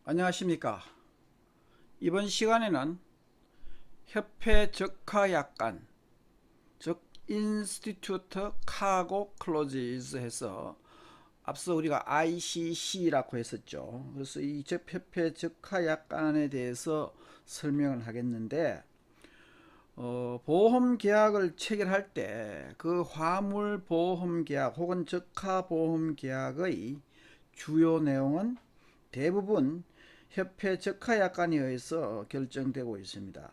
안녕하십니까. 이번 시간에는 협회 적하약관, 즉 Institute Cargo Clauses 해서 앞서 우리가 ICC라고 했었죠. 그래서 이 협회 적하약관에 대해서 설명을 하겠는데, 보험 계약을 체결할 때 그 화물 보험 계약 혹은 적하 보험 계약의 주요 내용은 대부분 협회 적하약관에 의해서 결정되고 있습니다.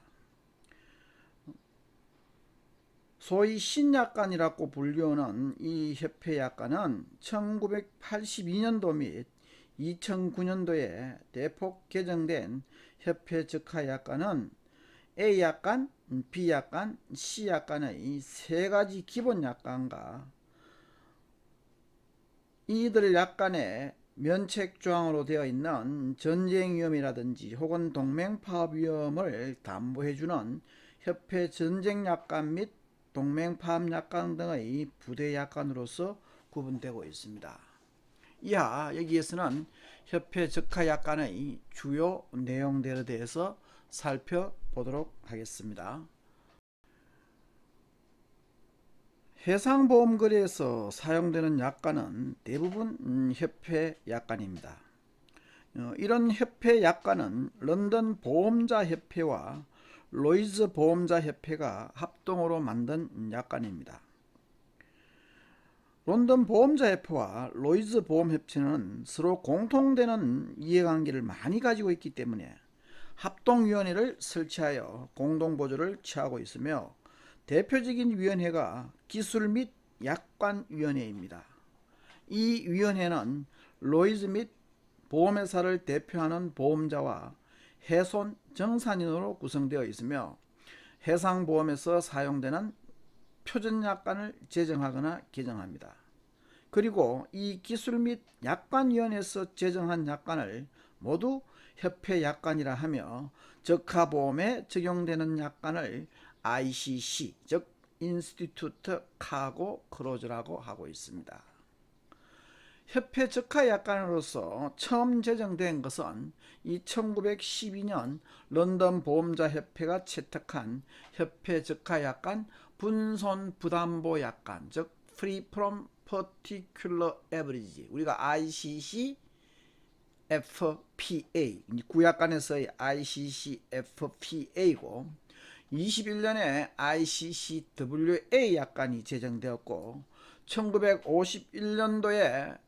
소위 신약관이라고 불리우는 이 협회약관은 1982년도 및 2009년도에 대폭 개정된 협회 적하약관은 A약관, B약관, C약관의 세 가지 기본 약관과 이들 약관에 면책조항으로 되어 있는 전쟁 위험이라든지 혹은 동맹파업 위험을 담보해주는 협회 전쟁약관 및 동맹파업약관 등의 부대약관으로서 구분되고 있습니다. 이하 여기에서는 협회 적하약관의 주요 내용들에 대해서 살펴보도록 하겠습니다. 해상보험거래에서 사용되는 약관은 대부분 협회 약관입니다. 이런 협회 약관은 런던 보험자협회와 로이즈 보험자협회가 합동으로 만든 약관입니다. 런던 보험자협회와 로이즈 보험협회는 서로 공통되는 이해관계를 많이 가지고 있기 때문에 합동위원회를 설치하여 공동보조를 취하고 있으며 대표적인 위원회가 기술 및 약관위원회입니다. 이 위원회는 로이즈 및 보험회사를 대표하는 보험자와 해손 정산인으로 구성되어 있으며 해상보험에서 사용되는 표준약관을 제정하거나 개정합니다. 그리고 이 기술 및 약관위원회에서 제정한 약관을 모두 협회 약관이라 하며 적하보험에 적용되는 약관을 ICC, 즉 인스티튜트 카고 클로즈라고 하고 있습니다. 협회 적하약관으로서 처음 제정된 것은 이 1912년 런던 보험자협회가 채택한 협회 적하약관 분손부담보약관, 즉 Free from Particular Average, 우리가 ICC FPA, 구약관에서의 ICC FPA고 21년에 ICCWA 약관이 제정되었고 1951년도에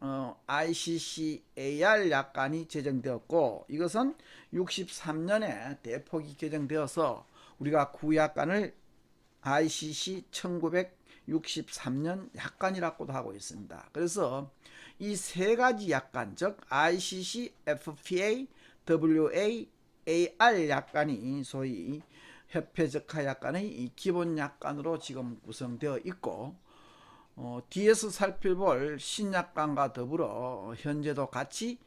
ICCAR 약관이 제정되었고 이것은 63년에 대폭이 개정되어서 우리가 구약관을 ICC 1963년 약관이라고도 하고 있습니다. 그래서 이 세 가지 약관, 즉 ICC, FPA, WA, AR 약관이 소위 협회 적하약관의 기본 약관으로 지금 구성되어 있고 뒤에서 살펴볼 신약관과 더불어 현재도 같이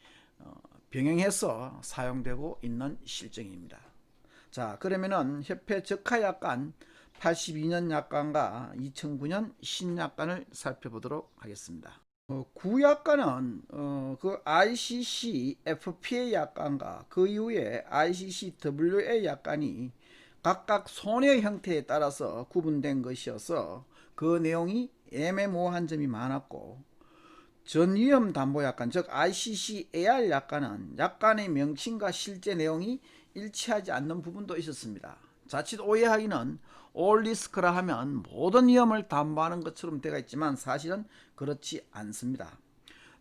병행해서 사용되고 있는 실정입니다. 자, 그러면은 협회 적하약관 82년 약관과 2009년 신약관을 살펴보도록 하겠습니다. 구약관은 그 ICC FPA 약관과 그 이후에 ICC WA 약관이 각각 손해 형태에 따라서 구분된 것이어서 그 내용이 애매모호한 점이 많았고 전위험 담보약관 즉 ICC-AR 약관은 약관의 명칭과 실제 내용이 일치하지 않는 부분도 있었습니다. 자칫 오해하기는 올 리스크라 하면 모든 위험을 담보하는 것처럼 되어 있지만 사실은 그렇지 않습니다.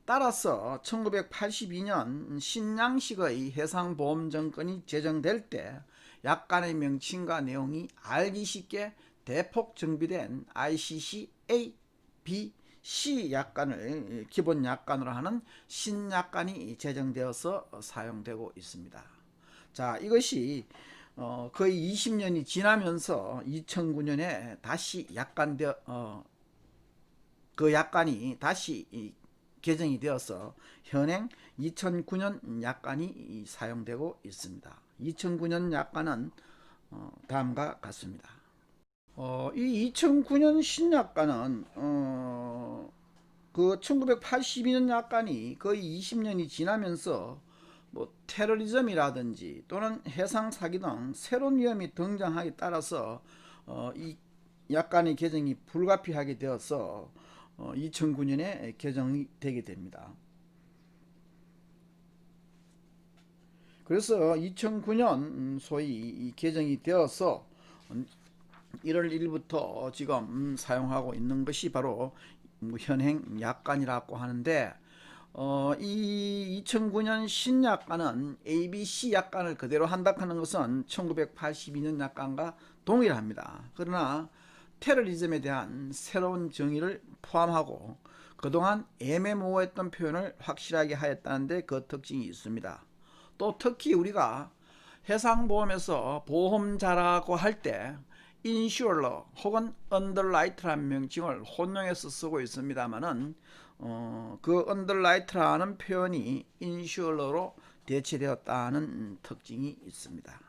따라서 1982년 신양식의 해상보험증권이 제정될 때 약관의 명칭과 내용이 알기 쉽게 대폭 정비된 ICC A, B, C 약관을 기본 약관으로 하는 신약관이 제정되어서 사용되고 있습니다. 자, 이것이 거의 20년이 지나면서 2009년에 다시 그 약관이 다시 개정이 되어서 현행 2009년 약관이 사용되고 있습니다. 2009년 약관은 다음과 같습니다. 이 2009년 신약관은 그 1982년 약관이 거의 20년이 지나면서 뭐 테러리즘이라든지 또는 해상 사기 등 새로운 위험이 등장하기에 따라서 이 약관의 개정이 불가피하게 되어서 2009년에 개정이 되게 됩니다. 그래서 2009년 소위 개정이 되어서 1월 1일부터 지금 사용하고 있는 것이 바로 현행 약관이라고 하는데 이 2009년 신약관은 ABC 약관을 그대로 한다 하는 것은 1982년 약관과 동일합니다. 그러나 테러리즘에 대한 새로운 정의를 포함하고 그동안 애매모호했던 표현을 확실하게 하였다는데 그 특징이 있습니다. 또 특히 우리가 해상보험에서 보험자라고 할 때 인슈얼러 혹은 언더라이트라는 명칭을 혼용해서 쓰고 있습니다만은 그 언더라이트라는 표현이 인슈얼러로 대체되었다는 특징이 있습니다.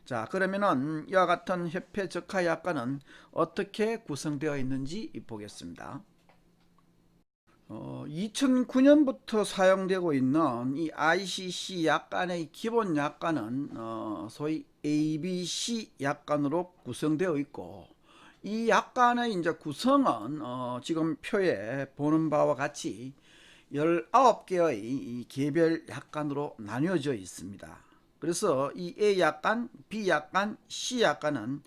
자, 그러면은 이와 같은 협회 적하 약관은 어떻게 구성되어 있는지 보겠습니다. 2009년부터 사용되고 있는 이 ICC 약관의 기본 약관은 소위 ABC 약관으로 구성되어 있고, 이 약관의 이제 구성은 지금 표에 보는 바와 같이 19개의 개별 약관으로 나뉘어져 있습니다. 그래서 이 A 약관, B 약관, C 약관은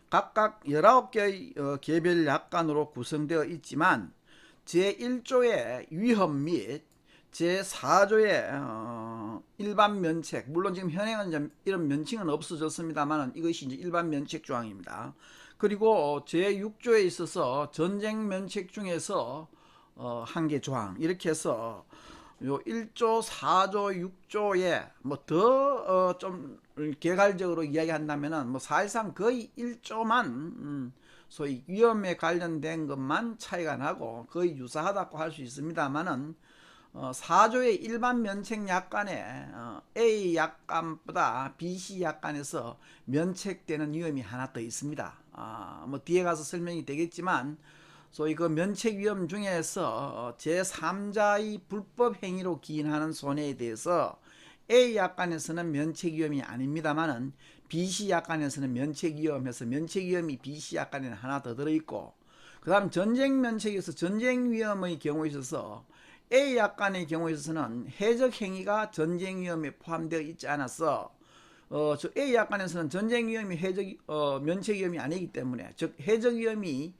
각각 19개의 개별 약관으로 구성되어 있지만 제1조의 위험 및 제4조의 일반 면책, 물론 지금 현행은 이런 면책은 없어졌습니다만 이것이 이제 일반 면책 조항입니다. 그리고 제6조에 있어서 전쟁 면책 중에서 한 개 조항, 이렇게 해서 요 1조, 4조, 6조에 뭐 더 좀 개괄적으로 이야기한다면은 뭐 사실상 거의 1조만 소위 위험에 관련된 것만 차이가 나고 거의 유사하다고 할 수 있습니다만은 4조의 일반 면책 약관에 A 약관보다 BC 약관에서 면책되는 위험이 하나 더 있습니다. 뭐 뒤에 가서 설명이 되겠지만 소위 그 면책 위험 중에서 제3자의 불법 행위로 기인하는 손해에 대해서 A 약관에서는 면책 위험이 아닙니다만은 BC 약관에서는 면책 위험에서 면책 위험이 BC 약관에는 하나 더 들어있고, 그 다음 전쟁 면책에서 전쟁 위험의 경우에 있어서 A 약관의 경우에 있어서는 해적 행위가 전쟁 위험에 포함되어 있지 않아서 저 A 약관에서는 전쟁 위험이 면책 위험이 아니기 때문에, 즉 해적 위험이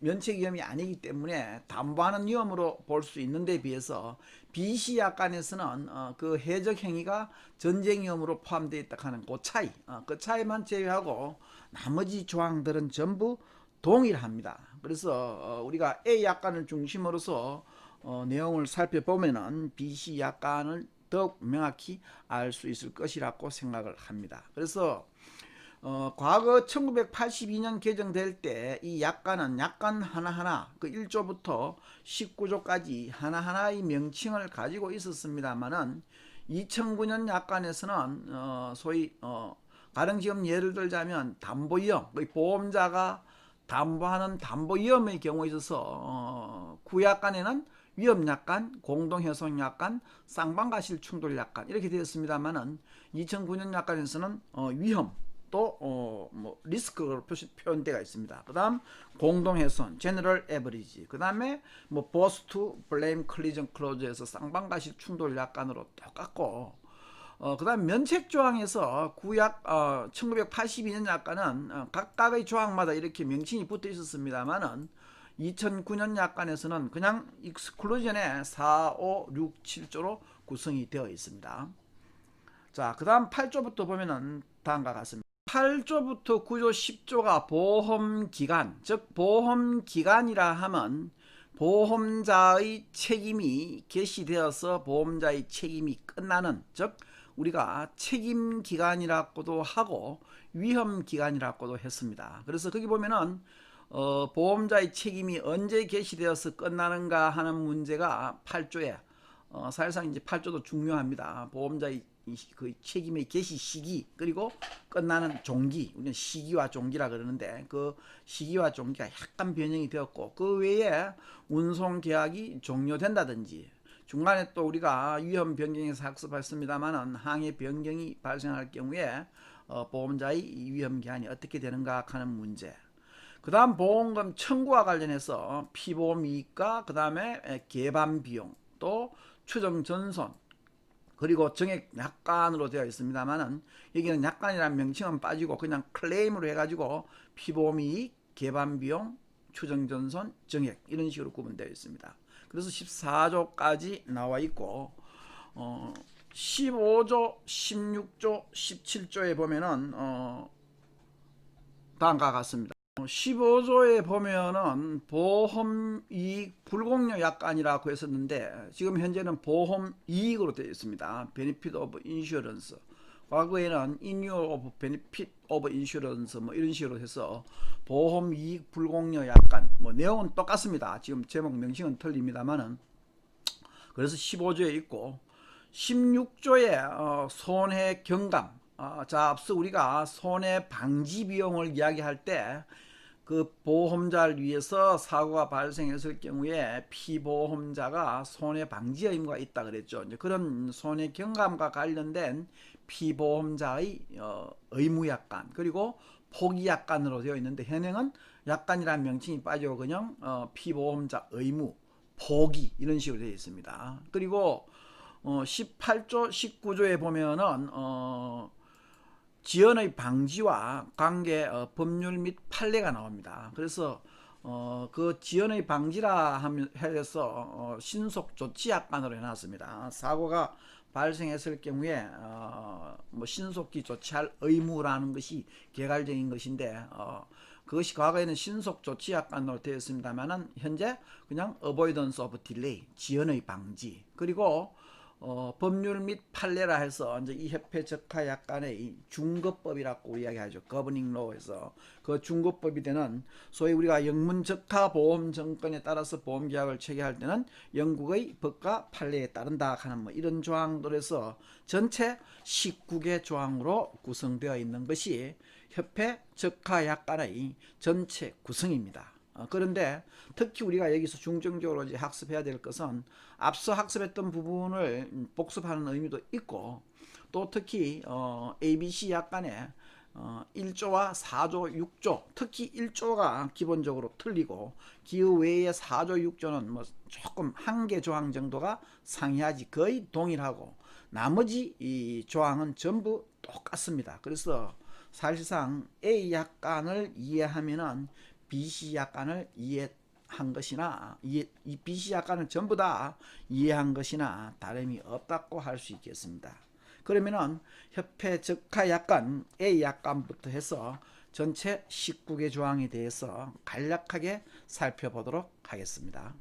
면책 위험이 아니기 때문에 담보하는 위험으로 볼 수 있는데 비해서 BC 약관에서는 그 해적 행위가 전쟁 위험으로 포함되어 있다 하는 그 차이, 그 차이만 제외하고 나머지 조항들은 전부 동일합니다. 그래서 우리가 A 약관을 중심으로서 내용을 살펴보면은 BC 약관을 더욱 명확히 알 수 있을 것이라고 생각을 합니다. 그래서 과거 1982년 개정될 때 이 약관은 약관 하나하나 그 1조부터 19조까지 하나하나의 명칭을 가지고 있었습니다만은 2009년 약관에서는 소위 가령 예를 들자면 담보위험, 보험자가 담보하는 담보위험의 경우에 있어서 구약관에는 위험약관, 공동훼손약관, 쌍방가실충돌약관 이렇게 되었습니다만은 2009년 약관에서는 위험 또 뭐 리스크로 표현되어 있습니다. 그 다음 공동훼손, 제너럴 에버리지, 그 다음에 뭐 버스트 블레임 클리전 클로즈에서 쌍방가실 충돌 약관으로 똑같고, 그 다음 면책조항에서 구약 1982년 약관은 각각의 조항마다 이렇게 명칭이 붙어 있었습니다만은 2009년 약관에서는 그냥 익스클루전에 4, 5, 6, 7조로 구성이 되어 있습니다. 자, 그 다음 8조부터 보면은 다음과 같습니다. 8조부터 9조, 10조가 보험기간, 즉 보험기간이라 하면 보험자의 책임이 개시되어서 보험자의 책임이 끝나는, 즉 우리가 책임기간이라고도 하고 위험기간이라고도 했습니다. 그래서 거기 보면은 보험자의 책임이 언제 개시되어서 끝나는가 하는 문제가 8조에 사실상 이제 8조도 중요합니다. 보험자의 그 책임의 개시 시기 그리고 끝나는 종기, 우리는 시기와 종기라 그러는데 그 시기와 종기가 약간 변형이 되었고, 그 외에 운송 계약이 종료된다든지 중간에 또 우리가 위험 변경에서 학습했습니다만은 항해 변경이 발생할 경우에 보험자의 위험 기한이 어떻게 되는가 하는 문제. 그 다음 보험금 청구와 관련해서 피보험 이익과 그 다음에 개반 비용 또 추정 전손 그리고 정액 약관으로 되어 있습니다만은 여기는 약관이라는 명칭은 빠지고 그냥 클레임으로 해가지고 피보험 이익, 개반 비용, 추정 전손, 정액 이런 식으로 구분되어 있습니다. 그래서 14조까지 나와 있고 15조, 16조, 17조에 보면은 다음과 같습니다. 15조에 보면은 보험이익 불공여 약관이라고 했었는데 지금 현재는 보험이익으로 되어 있습니다. Benefit of Insurance. 과거에는 Inure of Benefit of Insurance 뭐 이런 식으로 해서 보험이익 불공여 약관 뭐 내용은 똑같습니다. 지금 제목 명칭은 틀립니다만은 그래서 15조에 있고 16조에 손해 경감. 자, 앞서 우리가 손해 방지 비용을 이야기할 때 그 보험자를 위해서 사고가 발생했을 경우에 피보험자가 손해 방지 의무가 있다 그랬죠. 이제 그런 손해 경감과 관련된 피보험자의 의무 약관 그리고 포기 약관으로 되어 있는데 현행은 약관이라는 명칭이 빠지고 그냥 피보험자 의무 포기 이런 식으로 되어 있습니다. 그리고 18조 19조에 보면은 지연의 방지와 관계 법률 및 판례가 나옵니다. 그래서 그 지연의 방지라 해서 신속 조치 약관으로 해놨습니다. 사고가 발생했을 경우에 뭐 신속히 조치할 의무라는 것이 개괄적인 것인데 그것이 과거에는 신속 조치 약관으로 되어 있습니다만은 현재 그냥 avoidance of delay 지연의 방지 그리고 법률 및 판례라 해서 이제 이 협회 적하 약관의 중거법이라고 이야기하죠. governing law에서 그 중거법이 되는 소위 우리가 영문 적하 보험 정권에 따라서 보험 계약을 체결할 때는 영국의 법과 판례에 따른다 하는 뭐 이런 조항들에서 전체 19개 조항으로 구성되어 있는 것이 협회 적하 약관의 전체 구성입니다. 그런데 특히 우리가 여기서 중점적으로 이제 학습해야 될 것은 앞서 학습했던 부분을 복습하는 의미도 있고 또 특히 ABC 약관에 1조와 4조, 6조 특히 1조가 기본적으로 틀리고 그 외의 4조, 6조는 뭐 조금 한 개 조항 정도가 상이하지 거의 동일하고 나머지 이 조항은 전부 똑같습니다. 그래서 사실상 A 약관을 이해하면은 BC 약관을 이해한 것이나 이 BC 약관을 전부 다 이해한 것이나 다름이 없다고 할 수 있겠습니다. 그러면은 협회 적하 약관 A 약관부터 해서 전체 19개 조항에 대해서 간략하게 살펴보도록 하겠습니다.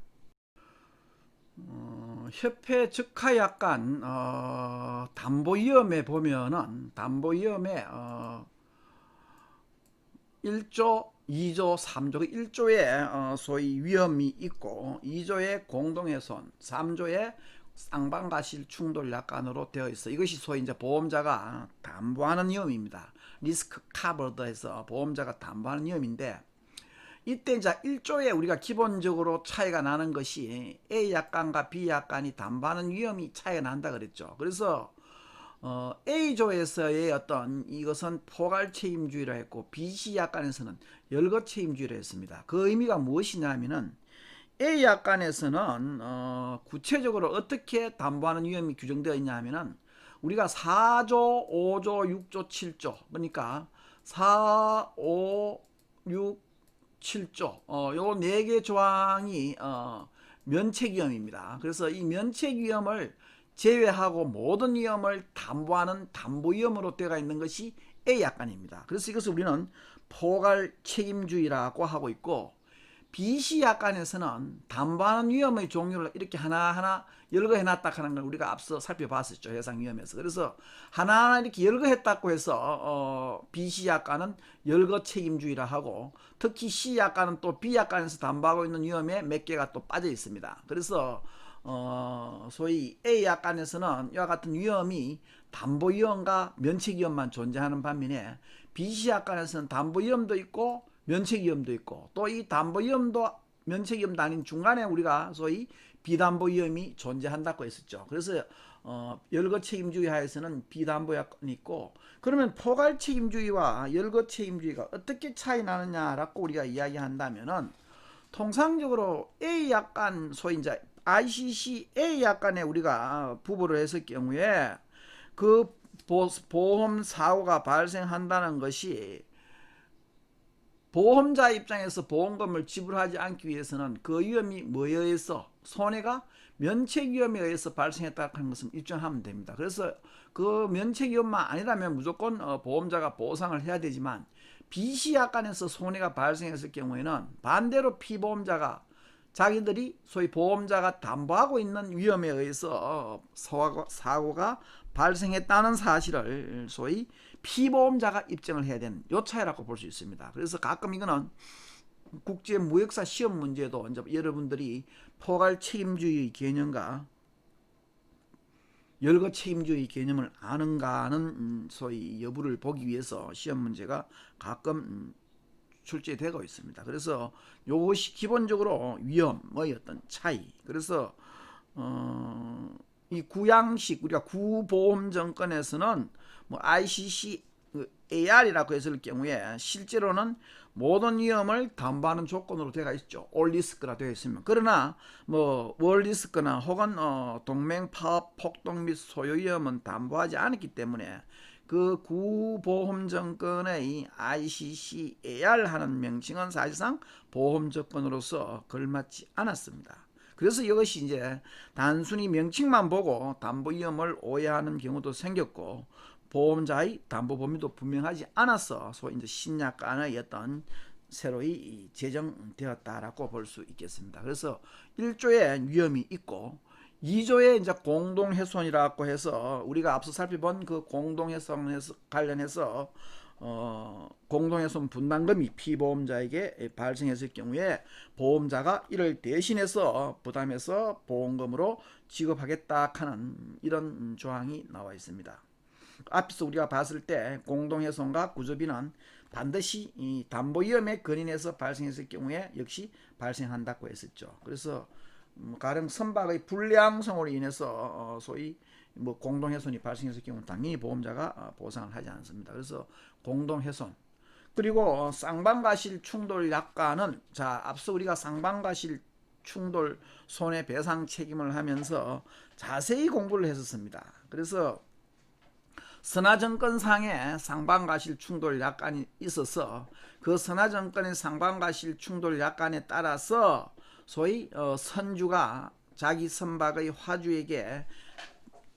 협회 적하 약관 담보위험에 보면은 담보위험에 1조, 2조, 3조, 1조에 소위 위험이 있고 2조에 공동훼손, 3조에 쌍방가실 충돌 약관으로 되어 있어. 이것이 소위 이제 보험자가 담보하는 위험입니다. 리스크 카버드에서 보험자가 담보하는 위험인데 이때 이제 1조에 우리가 기본적으로 차이가 나는 것이 A 약관과 B 약관이 담보하는 위험이 차이가 난다 그랬죠. 그래서 A조에서의 어떤 이것은 포괄 책임주의라 했고 BC 약관에서는 열거 책임주의라 했습니다. 그 의미가 무엇이냐면은 A 약관에서는 구체적으로 어떻게 담보하는 위험이 규정되어 있냐 하면은 우리가 4조, 5조, 6조, 7조 그러니까 4, 5, 6, 7조 요 4개 조항이 면책위험입니다. 그래서 이 면책위험을 제외하고 모든 위험을 담보하는 담보위험으로 되어 있는 것이 A 약관입니다. 그래서 이것을 우리는 포괄 책임주의라고 하고 있고 BC 약관에서는 담보하는 위험의 종류를 이렇게 하나하나 열거해놨다 하는 걸 우리가 앞서 살펴봤었죠. 해상위험에서. 그래서 하나하나 이렇게 열거했다고 해서 BC 약관은 열거 책임주의라 하고 특히 C 약관은 또 B 약관에서 담보하고 있는 위험에 몇 개가 또 빠져 있습니다. 그래서 소위 A 약관에서는 이와 같은 위험이 담보위험과 면책위험만 존재하는 반면에 BC 약관에서는 담보위험도 있고 면책위험도 있고 또 이 담보위험도 면책위험도 아닌 중간에 우리가 소위 비담보 위험이 존재한다고 했었죠. 그래서 열거 책임주의 하에서는 비담보 약관이 있고, 그러면 포괄 책임주의와 열거 책임주의가 어떻게 차이 나느냐라고 우리가 이야기한다면은, 통상적으로 A 약관, 소위 이제 ICC A 약관에 우리가 부보를 했을 경우에 그 보험 사고가 발생한다는 것이 보험자 입장에서 보험금을 지불하지 않기 위해서는 그 위험이 뭐에 의해서, 손해가 면책 위험에 의해서 발생했다는 것을 입증하면 됩니다. 그래서 그 면책 위험만 아니라면 무조건 보험자가 보상을 해야 되지만, BC 약관에서 손해가 발생했을 경우에는 반대로 피보험자가 자기들이 소위 보험자가 담보하고 있는 위험에 의해서 사고가 발생했다는 사실을 소위 피보험자가 입증을 해야 되는 요 차이라고 볼 수 있습니다. 그래서 가끔 이거는 국제무역사 시험 문제도 이제 여러분들이 포괄 책임주의 개념과 열거 책임주의 개념을 아는가 하는 소위 여부를 보기 위해서 시험 문제가 가끔 출제되고 있습니다. 그래서 이것이 기본적으로 위험의 어떤 차이. 그래서 이 구양식 우리가 구보험증권에서는 뭐 ICC AR이라고 했을 경우에 실제로는 모든 위험을 담보하는 조건으로 되어 있죠. 올 리스크라 되어 있으면. 그러나 뭐 월 리스크나 혹은 동맹 파업, 폭동 및 소요 위험은 담보하지 않았기 때문에 그 구보험증권의 ICC AR 하는 명칭은 사실상 보험증권으로서 걸맞지 않았습니다. 그래서 이것이 이제 단순히 명칭만 보고 담보 위험을 오해하는 경우도 생겼고, 보험자의 담보 범위도 분명하지 않아서 소위 이제 신약관의 어떤 새로이 제정되었다라고 볼 수 있겠습니다. 그래서 1조에 위험이 있고 2조에 이제 공동훼손이라고 해서 우리가 앞서 살펴본 그 공동훼손 관련해서 공동훼손 분담금이 피보험자에게 발생했을 경우에 보험자가 이를 대신해서 부담해서 보험금으로 지급하겠다 하는 이런 조항이 나와 있습니다. 앞에서 우리가 봤을 때 공동훼손과 구조비는 반드시 이 담보위험에 근인해서 발생했을 경우에 역시 발생한다고 했었죠. 그래서 가령 선박의 불량성으로 인해서 소위 뭐 공동훼손이 발생했을 경우 당연히 보험자가 보상을 하지 않습니다. 그래서 공동훼손, 그리고 쌍방과실 충돌 약관은, 자 앞서 우리가 쌍방과실 충돌 손해배상 책임을 하면서 자세히 공부를 했었습니다. 그래서 선화증권상에 상반과실 충돌 약관이 있어서 그 선화증권의 상반과실 충돌 약관에 따라서 소위 선주가 자기 선박의 화주에게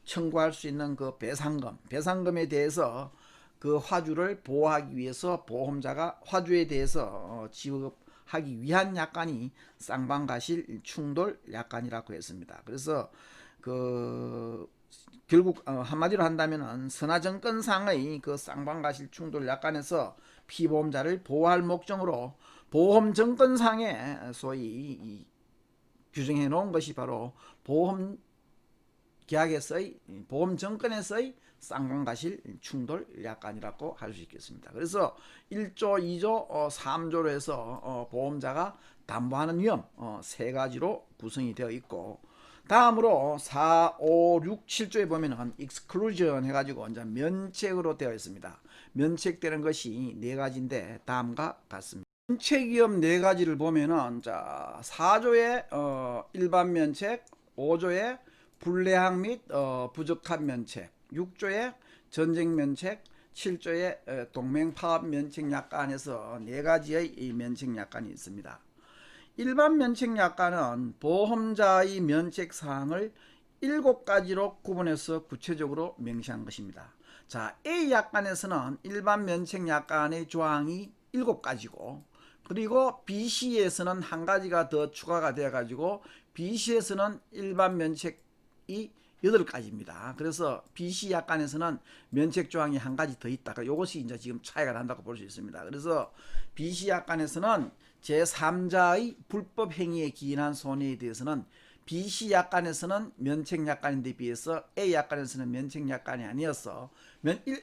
청구할 수 있는 그 배상금에 대해서 그 화주를 보호하기 위해서 보험자가 화주에 대해서 지급하기 위한 약관이 쌍방과실 충돌 약관이라고 했습니다. 그래서 결국 한마디로 한다면 선화증권상의 그 쌍방과실 충돌 약관에서 피보험자를 보호할 목적으로 보험증권상에 소위 규정해 놓은 것이 바로 보험계약에서의 보험증권에서의 쌍방과실 충돌 약관이라고 할 수 있겠습니다. 그래서 1조, 2조, 3조로 해서 보험자가 담보하는 위험 세 가지로 구성이 되어 있고, 다음으로 4, 5, 6, 7조에 보면은 exclusion 해가지고 이제 면책으로 되어 있습니다. 면책되는 것이 네 가지인데 다음과 같습니다. 면책위험 네 가지를 보면은, 자 4조에 일반 면책, 5조에 불례항 및 부적합 면책, 6조에 전쟁 면책, 7조에 동맹 파업 면책 약관에서 네 가지의 이 면책 약관이 있습니다. 일반 면책 약관은 보험자의 면책 사항을 7가지로 구분해서 구체적으로 명시한 것입니다. 자, A 약관에서는 일반 면책 약관의 조항이 7가지고, 그리고 BC에서는 한 가지가 더 추가가 되어 가지고 BC에서는 일반 면책이 8가지입니다. 그래서 BC 약관에서는 면책 조항이 한 가지 더 있다. 이것이 이제 지금 차이가 난다고 볼 수 있습니다. 그래서 BC 약관에서는 제3자의 불법 행위에 기인한 손해에 대해서는 BC 약관에서는 면책 약관인데 비해서 A 약관에서는 면책 약관이 아니어서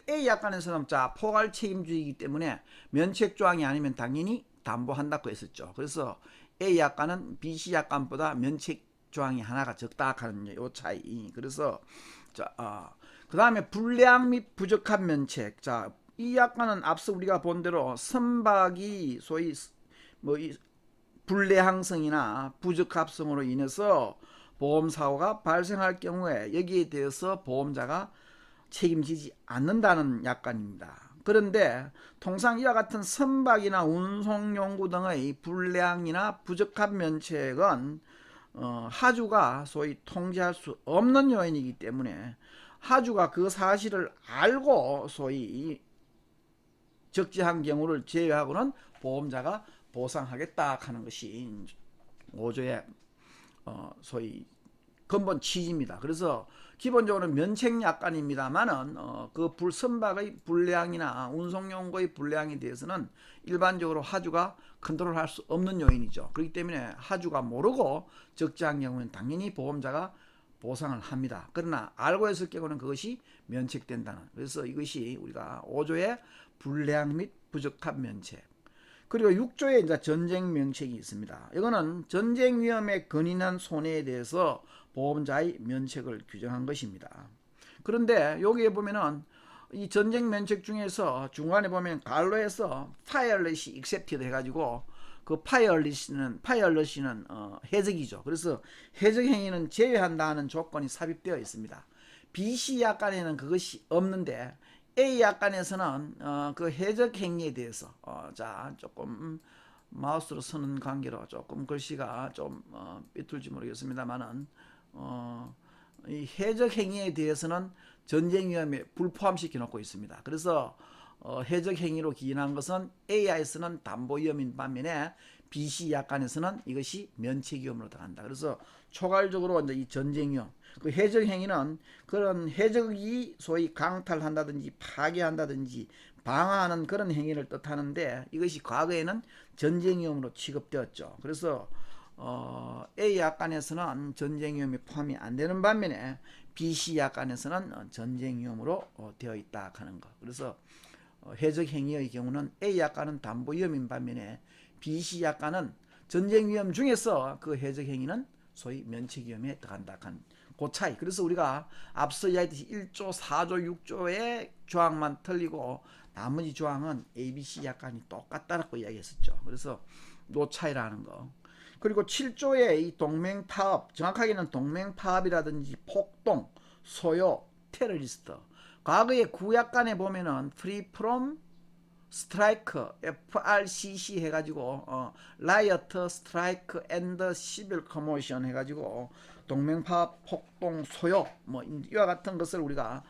A 약관에서는 자 포괄 책임주의이기 때문에 면책 조항이 아니면 당연히 담보한다고 했었죠. 그래서 A 약관은 BC 약관보다 면책 조항이 하나가 적다 하는 요 차이. 그래서 그 다음에 불량 및 부적합 면책. 자, 이 약관은 앞서 우리가 본 대로 선박이 소위 이 불내항성이나 부적합성으로 인해서 보험사고가 발생할 경우에 여기에 대해서 보험자가 책임지지 않는다는 약관입니다. 그런데 통상 이와 같은 선박이나 운송용구 등의 불량이나 부적합 면책은 하주가 소위 통제할 수 없는 요인이기 때문에 하주가 그 사실을 알고 소위 적재한 경우를 제외하고는 보험자가 보상하겠다 하는 것이 5조의 소위 근본 취지입니다. 그래서 기본적으로 면책약관입니다만은 그 선박의 불량이나 운송용고의 불량에 대해서는 일반적으로 하주가 컨트롤할 수 없는 요인이죠. 그렇기 때문에 하주가 모르고 적재한 경우는 당연히 보험자가 보상을 합니다. 그러나 알고 있을 경우는 그것이 면책된다는, 그래서 이것이 우리가 5조의 불량 및 부적합 면책, 그리고 6조에 이제 전쟁 면책이 있습니다. 이거는 전쟁 위험에 근인한 손해에 대해서 보험자의 면책을 규정한 것입니다. 그런데 여기에 보면은 이 전쟁 면책 중에서 중간에 보면 갈로에서 파이어렛이 accepted 해가지고 그 파이어렛이는 해적이죠. 그래서 해적 행위는 제외한다는 조건이 삽입되어 있습니다. BC 약관에는 그것이 없는데 A 약관에서는 그 해적 행위에 대해서 자 조금 마우스로 쓰는 관계로 조금 글씨가 좀 삐뚤지 모르겠습니다만은 이 해적 행위에 대해서는 전쟁 위험에 불포함시켜 놓고 있습니다. 그래서 해적 행위로 기인한 것은 AI에서는 담보 위험인 반면에 BC 약관에서는 이것이 면책 위험으로 들어간다. 그래서 초괄적으로 이제 이 전쟁 위험, 그 해적 행위는 그런 해적이 소위 강탈한다든지 파괴한다든지 방어하는 그런 행위를 뜻하는데 이것이 과거에는 전쟁 위험으로 취급되었죠. 그래서 A 약관에서는 전쟁 위험이 포함이 안 되는 반면에 BC 약관에서는 전쟁 위험으로 되어 있다 하는 것. 그래서 해적 행위의 경우는 A 약관은 담보 위험인 반면에 BC 약관은 전쟁 위험 중에서 그 해적 행위는 소위 면책 위험에 들어간다 하는 그 차이. 그래서 우리가 앞서 이야기했듯이 1조, 4조, 6조의 조항만 틀리고 나머지 조항은 ABC 약관이 똑같다라고 이야기했었죠. 그래서 요 차이라는 거. 그리고 7조의 이 동맹파업, 정확하게는 동맹파업이라든지 폭동, 소요, 테러리스트. 과거의 구약관에 보면은 free from strike, FRCC 해가지고 riot, strike and civil commotion 해가지고 동맹파업, 폭동, 소요 뭐 이와 같은 것을 우리가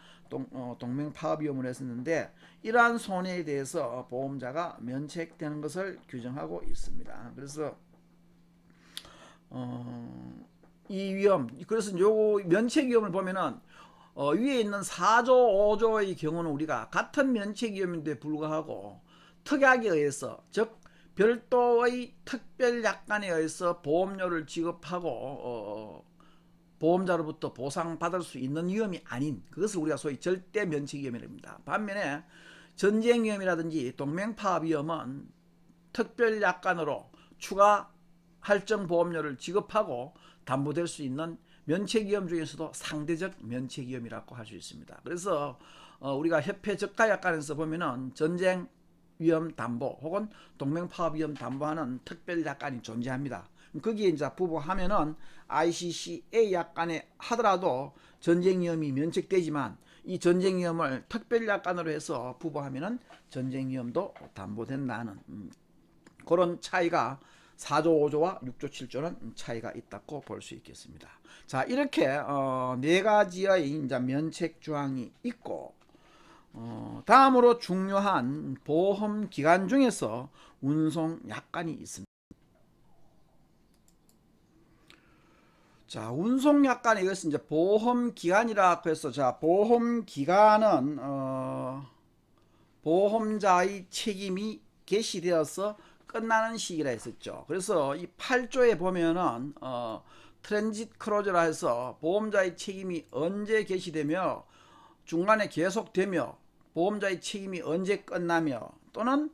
동맹파업 위험을 했었는데 이러한 손해에 대해서 보험자가 면책되는 것을 규정하고 있습니다. 그래서 이 위험, 그래서 요 면책 위험을 보면은 위에 있는 4조, 5조의 경우는 우리가 같은 면책 위험인데 불구하고 특약에 의해서, 즉 별도의 특별 약관에 의해서 보험료를 지급하고 보험자로부터 보상받을 수 있는 위험이 아닌 그것을 우리가 소위 절대 면책 위험이랍니다. 반면에 전쟁 위험이라든지 동맹파업 위험은 특별 약관으로 추가 할증 보험료를 지급하고 담보될 수 있는 면책 위험 중에서도 상대적 면책 위험이라고 할 수 있습니다. 그래서 우리가 협회 적가 약관에서 보면은 전쟁 위험 담보 혹은 동맹 파업 위험 담보하는 특별 약관이 존재합니다. 거기에 이제 부부하면은 ICCA 약관에 하더라도 전쟁 위험이 면책되지만 이 전쟁 위험을 특별 약관으로 해서 부부하면은 전쟁 위험도 담보된다는 그런 차이가 4조, 5조와 6조, 7조는 차이가 있다고 볼 수 있겠습니다. 자, 이렇게 네 가지의 이제 면책 조항이 있고 다음으로 중요한 보험 기간 중에서 운송 약관이 있습니다. 자, 운송 약관, 이것은 이제 보험 기간이라고 해서, 자, 보험 기간은 보험자의 책임이 개시되어서 끝나는 시기라 했었죠. 그래서 이 8조에 보면은 트랜짓 클로즈라 해서 보험자의 책임이 언제 개시되며 중간에 계속되며 보험자의 책임이 언제 끝나며 또는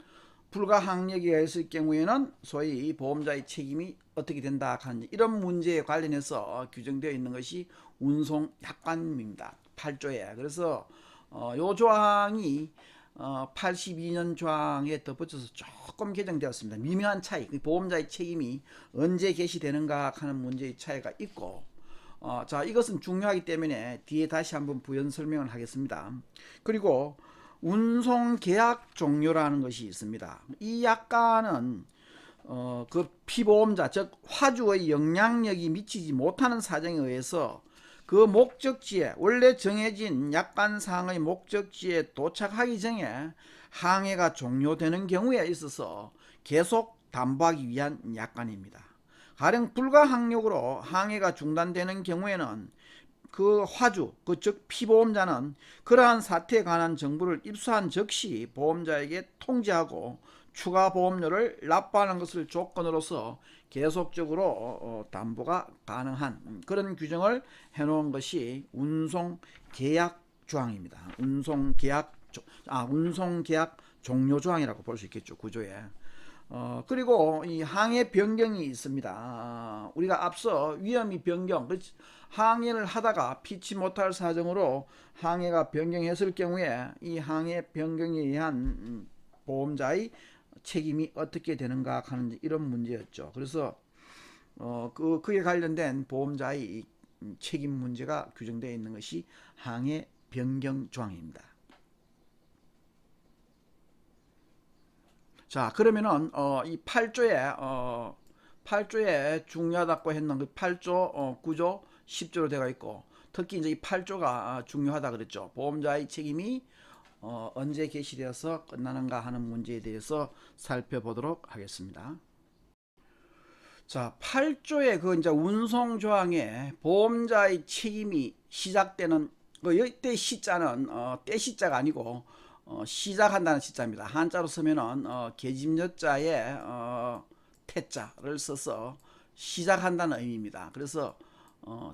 불가항력이 있을 경우에는 소위 보험자의 책임이 어떻게 된다 하는 이런 문제에 관련해서 규정되어 있는 것이 운송약관입니다. 8조에. 그래서 요 조항이 82년 조항에 덧붙여서 조금 개정되었습니다. 미묘한 차이, 보험자의 책임이 언제 개시되는가 하는 문제의 차이가 있고, 자, 이것은 중요하기 때문에 뒤에 다시 한번 부연 설명을 하겠습니다. 그리고 운송 계약 종료라는 것이 있습니다. 이 약관은 그 피보험자, 즉 화주의 영향력이 미치지 못하는 사정에 의해서 그 목적지에, 원래 정해진 약관상의 목적지에 도착하기 전에 항해가 종료되는 경우에 있어서 계속 담보하기 위한 약관입니다. 가령 불가항력으로 항해가 중단되는 경우에는 그 화주, 즉 피보험자는 그러한 사태에 관한 정보를 입수한 즉시 보험자에게 통지하고 추가 보험료를 납부하는 것을 조건으로서 계속적으로 담보가 가능한 그런 규정을 해놓은 것이 운송계약 조항입니다. 운송계약 종료조항이라고 볼 수 있겠죠, 구조에. 그리고 이 항해 변경이 있습니다. 우리가 앞서 위험이 변경, 항해를 하다가 피치 못할 사정으로 항해가 변경했을 경우에 이 항해 변경에 의한 보험자의 책임이 어떻게 되는가 하는 이런 문제였죠. 그래서 그에 관련된 보험자의 책임 문제가 규정되어 있는 것이 항해 변경 조항입니다. 자, 그러면은 이 8조에 중요하다고 했는 그 8조 9조 10조로 되어 있고, 특히 이제 이 8조가 중요하다 그랬죠. 보험자의 책임이 언제 개시되어서 끝나는가 하는 문제에 대해서 살펴보도록 하겠습니다. 자, 8조의 그 이제 운송 조항에 보험자의 책임이 시작되는 이때 시자는 때 시자가 아니고 시작한다는 시자입니다. 한자로 쓰면은 계집여자에 태자를 써서 시작한다는 의미입니다. 그래서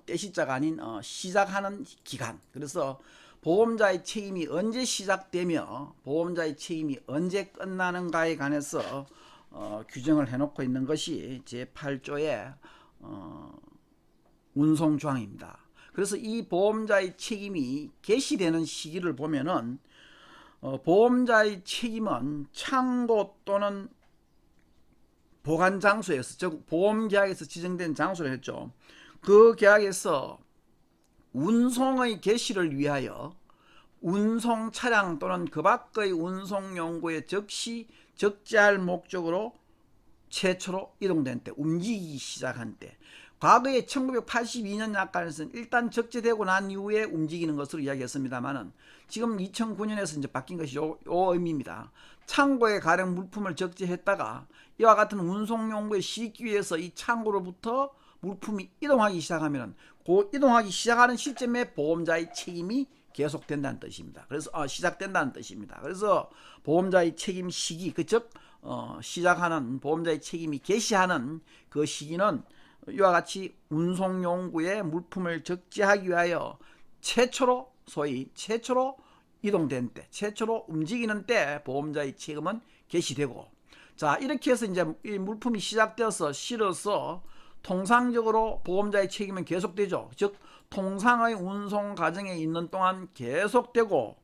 때 시자가 아닌 시작하는 기간. 그래서 보험자의 책임이 언제 시작되며 보험자의 책임이 언제 끝나는가에 관해서 규정을 해놓고 있는 것이 제8조의 운송조항입니다. 그래서 이 보험자의 책임이 개시되는 시기를 보면은 보험자의 책임은 창고 또는 보관 장소에서, 즉 보험계약에서 지정된 장소를 했죠. 그 계약에서 운송의 개시를 위하여 운송 차량 또는 그 밖의 운송 용구에 즉시 적재할 목적으로 최초로 이동된 때, 움직이기 시작한 때. 과거에 1982년 약관에서는 일단 적재되고 난 이후에 움직이는 것으로 이야기했습니다만은 지금 2009년에서 이제 바뀐 것이 요 의미입니다. 창고에 가령 물품을 적재했다가 이와 같은 운송 용구에 싣기 위해서 이 창고로부터 물품이 이동하기 시작하면 그 이동하기 시작하는 시점에 보험자의 책임이 계속된다는 뜻입니다. 그래서 시작된다는 뜻입니다. 그래서 보험자의 책임 시기, 즉 시작하는 보험자의 책임이 개시하는 그 시기는 이와 같이 운송 용구에 물품을 적재하기 위하여 최초로, 소위 최초로 이동된 때, 최초로 움직이는 때 보험자의 책임은 개시되고, 자, 이렇게 해서 이제 이 물품이 시작되어서 실어서 통상적으로 보험자의 책임은 계속되죠. 즉 통상의 운송 과정에 있는 동안 계속되고,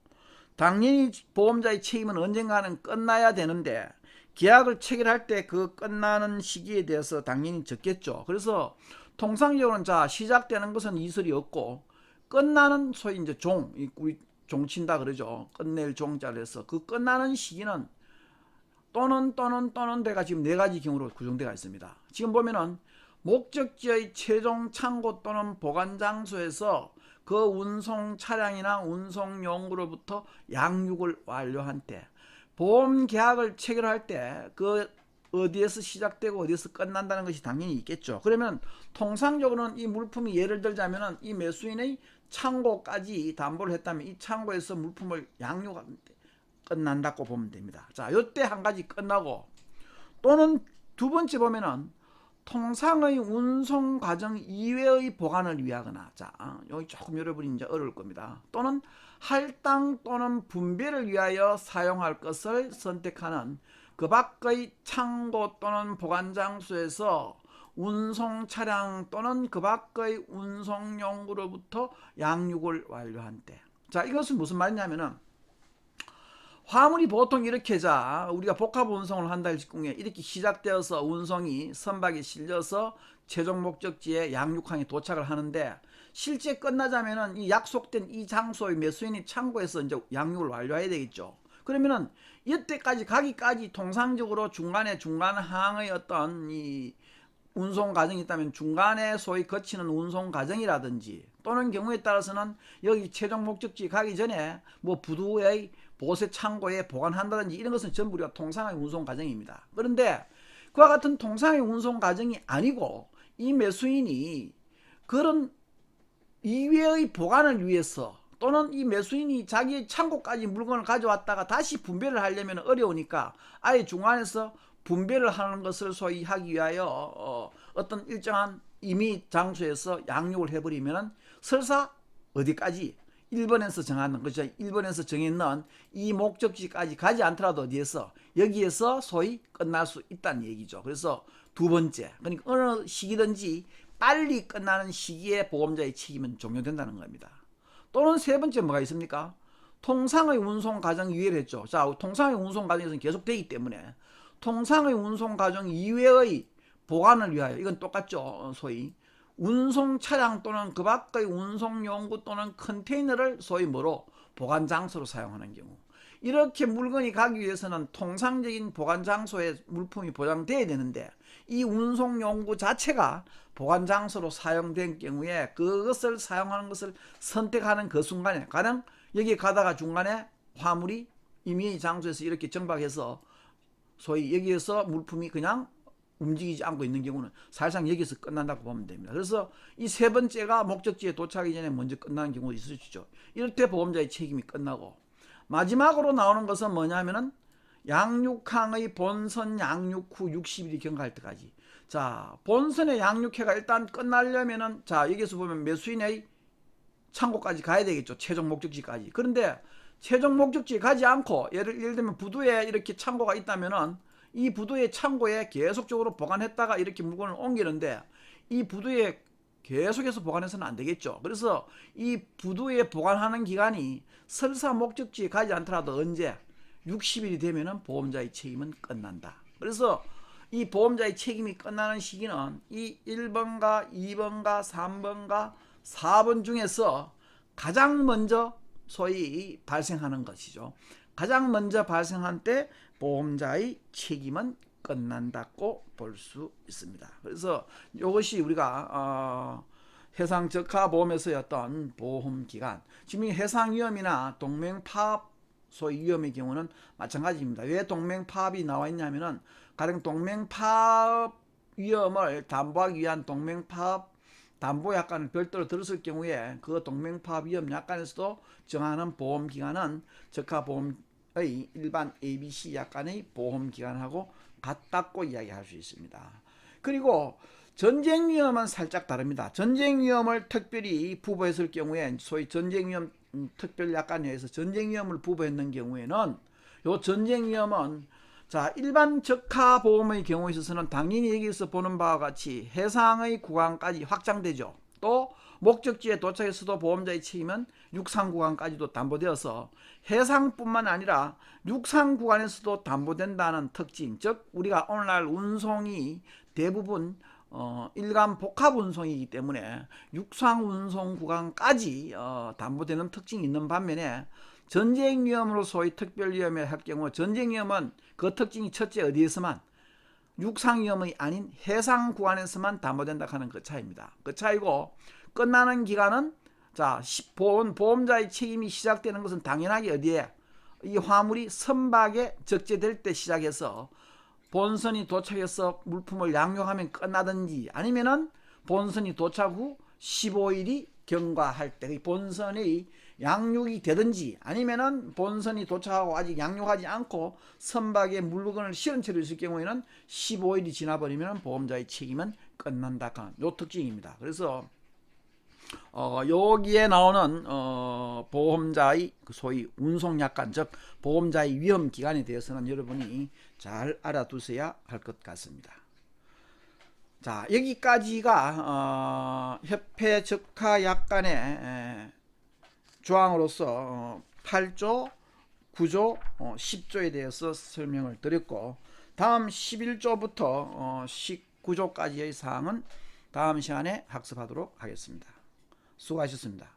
당연히 보험자의 책임은 언젠가는 끝나야 되는데 계약을 체결할 때 그 끝나는 시기에 대해서 당연히 적겠죠. 그래서 통상적으로는 자, 시작되는 것은 이설이 없고 끝나는 소위 이제 우리 종친다 그러죠. 끝낼 종자를 해서 그 끝나는 시기는 또는 데가 지금 네 가지 경우로 구성되어 있습니다. 지금 보면은 목적지의 최종 창고 또는 보관 장소에서 그 운송 차량이나 운송 용구로부터 양육을 완료한 때, 보험 계약을 체결할 때 그 어디에서 시작되고 어디에서 끝난다는 것이 당연히 있겠죠. 그러면 통상적으로는 이 물품이, 예를 들자면은 이 매수인의 창고까지 담보를 했다면 이 창고에서 물품을 양육하는 때 끝난다고 보면 됩니다. 자, 요때 한 가지 끝나고, 또는 두 번째 보면은 통상의 운송 과정 이외의 보관을 위하거나, 자, 여기 조금 여러분이 이제 어려울 겁니다. 또는 할당 또는 분배를 위하여 사용할 것을 선택하는 그 밖의 창고 또는 보관 장소에서 운송 차량 또는 그 밖의 운송 용구로부터 양육을 완료한 때. 자, 이것은 무슨 말이냐면은 화물이 보통 이렇게 우리가 복합 운송을 한다 할 경우에 이렇게 시작되어서 운송이 선박에 실려서 최종 목적지에 양육항에 도착을 하는데, 실제 끝나자면은 이 약속된 이 장소의 매수인이 창고에서 이제 양육을 완료해야 되겠죠. 그러면은 이때까지 가기까지 통상적으로 중간 항의 어떤 이 운송 과정이 있다면 중간에 소위 거치는 운송 과정이라든지, 또는 경우에 따라서는 여기 최종 목적지 가기 전에 뭐 부두의 보세 창고에 보관한다든지, 이런 것은 전부 우리가 통상의 운송 과정입니다. 그런데 그와 같은 통상의 운송 과정이 아니고 이 매수인이 그런 이외의 보관을 위해서, 또는 이 매수인이 자기의 창고까지 물건을 가져왔다가 다시 분배를 하려면 어려우니까 아예 중간에서 분배를 하는 것을 소위 하기 위하여 어떤 일정한 임의 장소에서 양육을 해버리면 설사 어디까지 1번에서 정하는 거죠. 1번에서 정했는 이 목적지까지 가지 않더라도 어디에서 여기에서 소위 끝날 수 있다는 얘기죠. 그래서 두 번째, 그러니까 어느 시기든지 빨리 끝나는 시기에 보험자의 책임은 종료된다는 겁니다. 또는 세 번째 뭐가 있습니까? 통상의 운송 과정 이외를 했죠. 자, 통상의 운송 과정에서는 계속되기 때문에 통상의 운송 과정 이외의 보관을 위하여, 이건 똑같죠. 소위 운송 차량 또는 그 밖의 운송 용구 또는 컨테이너를 소위 뭐로 보관 장소로 사용하는 경우, 이렇게 물건이 가기 위해서는 통상적인 보관 장소에 물품이 보장돼야 되는데 이 운송 용구 자체가 보관 장소로 사용된 경우에 그것을 사용하는 것을 선택하는 그 순간에, 가령 여기 가다가 중간에 화물이 임의 장소에서 이렇게 정박해서 소위 여기에서 물품이 그냥 움직이지 않고 있는 경우는 사실상 여기서 끝난다고 보면 됩니다. 그래서 이 세 번째가 목적지에 도착하기 전에 먼저 끝나는 경우도 있을 수 있죠. 이럴 때 보험자의 책임이 끝나고, 마지막으로 나오는 것은 뭐냐면은 양육항의 본선 양육 후 60일이 경과할 때까지. 자, 본선의 양육회가 일단 끝나려면은, 자, 여기서 보면 매수인의 창고까지 가야 되겠죠. 최종 목적지까지. 그런데 최종 목적지에 가지 않고 예를 들면 부두에 이렇게 창고가 있다면은 이 부두의 창고에 계속적으로 보관했다가 이렇게 물건을 옮기는데, 이 부두에 계속해서 보관해서는 안 되겠죠. 그래서 이 부두에 보관하는 기간이 설사 목적지에 가지 않더라도 언제 60일이 되면은 보험자의 책임은 끝난다. 그래서 이 보험자의 책임이 끝나는 시기는 이 1번과 2번과 3번과 4번 중에서 가장 먼저 소위 발생하는 것이죠. 가장 먼저 발생한 때 보험자의 책임은 끝난다고 볼 수 있습니다. 그래서 이것이 우리가 해상 적하 보험에서의 어떤 보험 기간, 지금 해상 위험이나 동맹 파업 소위 위험의 경우는 마찬가지입니다. 왜 동맹 파업이 나와 있냐면은, 가령 동맹 파업 위험을 담보하기 위한 동맹 파업 담보 약관을 별도로 들었을 경우에 그 동맹 파업 위험 약관에서도 정하는 보험 기간은 적하 보험의 일반 ABC 약관의 보험 기간하고 같다고 이야기할 수 있습니다. 그리고 전쟁 위험은 살짝 다릅니다. 전쟁 위험을 특별히 부부했을 경우에 소위 전쟁 위험 특별 약관에 의해서 전쟁 위험을 부부했는 경우에는, 요 전쟁 위험은 자, 일반 적하 보험의 경우에 있어서는 당연히 여기서 보는 바와 같이 해상의 구간까지 확장되죠. 또 목적지에 도착했어도 보험자의 책임은 육상 구간까지도 담보되어서 해상뿐만 아니라 육상 구간에서도 담보된다는 특징, 즉 우리가 오늘날 운송이 대부분 일간 복합 운송이기 때문에 육상 운송 구간까지 담보되는 특징이 있는 반면에, 전쟁 위험으로 소위 특별 위험에 할 경우 전쟁 위험은 그 특징이 첫째 어디에서만, 육상 위험이 아닌 해상 구간에서만 담보된다 하는 그 차이입니다. 그 차이고, 끝나는 기간은 자, 보험자의 책임이 시작되는 것은 당연하게 어디에, 이 화물이 선박에 적재될 때 시작해서 본선이 도착해서 물품을 양육하면 끝나든지, 아니면은 본선이 도착 후 15일이 경과할 때 본선의 양육이 되든지, 아니면은 본선이 도착하고 아직 양육하지 않고 선박에 물건을 실은 채로 있을 경우에는 15일이 지나버리면 보험자의 책임은 끝난다. 요 특징입니다. 그래서 여기에 나오는 보험자의 소위 운송약관, 즉 보험자의 위험기간에 대해서는 여러분이 잘 알아두셔야 할 것 같습니다. 자, 여기까지가 협회 적하약관의 조항으로서 8조, 9조, 10조에 대해서 설명을 드렸고, 다음 11조부터 19조까지의 사항은 다음 시간에 학습하도록 하겠습니다. 수고하셨습니다.